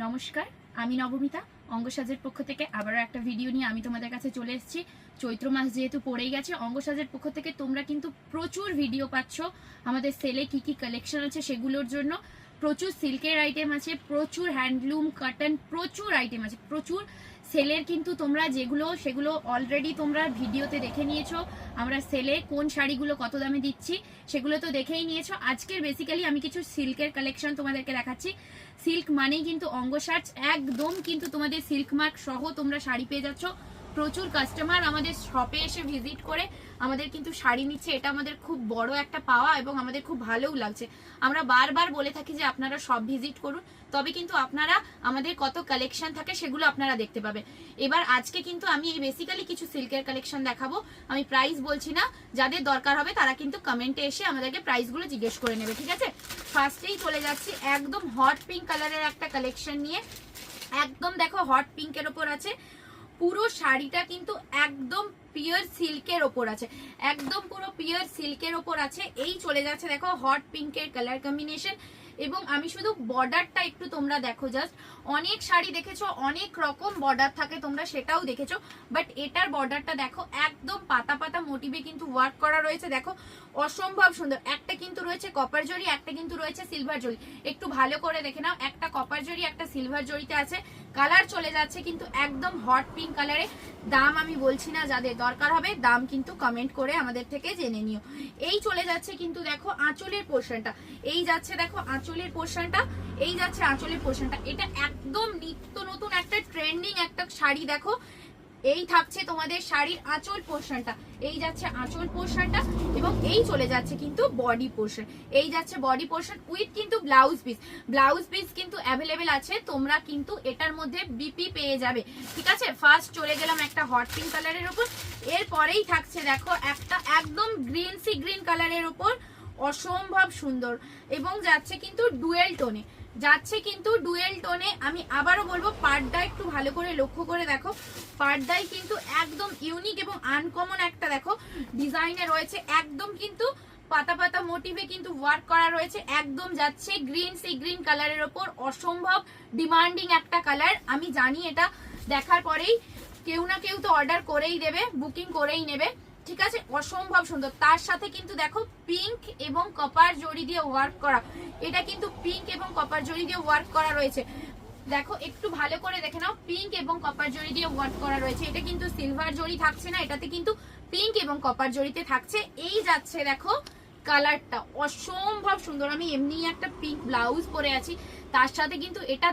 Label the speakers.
Speaker 1: নমস্কার, আমি নবমিতা। অঙ্গসাজের পক্ষ থেকে আবারও একটা ভিডিও নিয়ে আমি তোমাদের কাছে চলে এসেছি। চৈত্র মাস যেহেতু পড়েই গেছে, অঙ্গসাজের পক্ষ থেকে তোমরা কিন্তু প্রচুর ভিডিও পাচ্ছ আমাদের সেলে কি কি কালেকশন আছে সেগুলোর জন্য। প্রচুর সিল্কের আইটেম আছে, প্রচুর হ্যান্ডলুম কটন, প্রচুর আইটেম আছে, প্রচুর সেলের। কিন্তু তোমরা সেগুলো অলরেডি তোমরা ভিডিওতে দেখে নিয়েছো। আমরা সেলে কোন শাড়িগুলো কত দামে দিচ্ছি সেগুলো তো দেখেই নিয়েছো। আজকের বেসিক্যালি আমি কিছু সিল্কের কালেকশন তোমাদেরকে দেখাচ্ছি। সিল্ক মানেই কিন্তু অঙ্গসাজ, একদম কিন্তু তোমাদের সিল্ক মার্ক সহ তোমরা শাড়ি পেয়ে যাচ্ছ। প্রচুর কাস্টমার আমাদের শপে এসে ভিজিট করে আমাদের কিন্তু শাড়ি নিচ্ছে, এটা আমাদের খুব বড় একটা পাওয়া এবং আমাদের খুব ভালোও লাগছে। আমরা বারবার বলে থাকি যে আপনারা সব ভিজিট করুন, তবে কিন্তু আপনারা আমাদের কত কালেকশন থাকে সেগুলো আপনারা দেখতে পাবে। এবার আজকে কিন্তু আমি এই বেসিক্যালি কিছু সিল্কের কালেকশন দেখাবো। আমি প্রাইস বলছি না, যাদের দরকার হবে তারা কিন্তু কমেন্টে এসে আমাদেরকে প্রাইসগুলো জিজ্ঞেস করে নেবে, ঠিক আছে? ফার্স্টেই চলে যাচ্ছি একদম হট পিঙ্ক কালারের একটা কালেকশন নিয়ে। একদম দেখো হট পিঙ্কের ওপর আছে, পুরো শাড়িটা কিন্তু একদম পিওর সিল্কের ওপর আছে, একদম পুরো পিওর সিল্কের ওপর আছে। এই চলে যাচ্ছে দেখো হট পিঙ্কের কালার কম্বিনেশন। এবং আমি শুধু বর্ডারটা একটু তোমরা দেখো, জাস্ট অনেক শাড়ি দেখেছো অনেক রকম বর্ডার থাকে, তোমরা সেটাও দেখেছো, বাট এটার বর্ডারটা দেখো একদম পাতা পাতা মোটিভে কিন্তু ওয়ার্ক করা রয়েছে। দেখো অসম্ভব সুন্দর। একটা কিন্তু রয়েছে কপার জরি, একটা কিন্তু রয়েছে সিলভার জরি। একটু ভালো করে দেখে নাও, একটা কপার জরি একটা সিলভার জরিতে আছে। কালার চলে যাচ্ছে কিন্তু একদম হট পিঙ্ক কালারে। দাম আমি বলছি না, যাদের দরকার হবে দাম কিন্তু কমেন্ট করে আমাদের থেকে জেনে নিও। এই চলে যাচ্ছে কিন্তু দেখো আঁচলের পোর্শনটা, এই যাচ্ছে দেখো আঁচলের পোর্শনটা, এই যাচ্ছে আঁচলের পোর্শনটা। এটা একদম নিত্য নতুন একটা ট্রেন্ডিং একটা শাড়ি। দেখো এই থাকছে তোমাদের শাড়ির আঁচল পোর্শনটা, এই যাচ্ছে আঁচল পোর্শনটা এবং এই চলে যাচ্ছে কিন্তু বডি পোর্শন। এই যাচ্ছে বডি পোর্শন উইথ কিন্তু ব্লাউজ পিস। ব্লাউজ পিস কিন্তু অ্যাভেলেবেল আছে, তোমরা কিন্তু এটার মধ্যে বিপি পেয়ে যাবে, ঠিক আছে? ফার্স্ট চলে গেলাম একটা হট পিঙ্ক কালারের উপর, এরপরেই থাকছে দেখো একটা একদম গ্রিন সি গ্রিন কালারের উপর, অসম্ভব সুন্দর এবং যাচ্ছে কিন্তু ডুয়েল টোনে, যাচ্ছে কিন্তু ডুয়েল টোনে। আমি আবারও বলবো পার্টটা একটু ভালো করে লক্ষ্য করে দেখো, পার্টটাই কিন্তু একদম ইউনিক এবং আনকমন একটা দেখো ডিজাইনে রয়েছে, একদম কিন্তু পাতা পাতা মোটিভে কিন্তু ওয়ার্ক করা রয়েছে। একদম যাচ্ছে গ্রিন সি গ্রিন কালারের ওপর, অসম্ভব ডিমান্ডিং একটা কালার। আমি জানি এটা দেখার পরেই কেউ না কেউ তো অর্ডার করেই দেবে, বুকিং করেই নেবে, ঠিক আছে? অসম্ভব সুন্দর। তার সাথে কিন্তু দেখো পিঙ্ক এবং কপার জরি দিয়ে ওয়ার্ক করা, এটা কিন্তু পিঙ্ক এবং কপার জরি দিয়ে ওয়ার্ক করা রয়েছে। দেখো একটু ভালো করে দেখে নাও, পিঙ্ক এবং কপার জরি দিয়ে ওয়ার্ক করা রয়েছে। এটা কিন্তু সিলভার জরি থাকছে না, এটাতে কিন্তু পিঙ্ক এবং কপার জরিতে থাকছে। এই যাচ্ছে দেখো কালারটা অসম্ভব সুন্দর। আমি এমনি একটা পিঙ্ক ব্লাউজ পরে আছি, তার সাথে কিন্তু এটা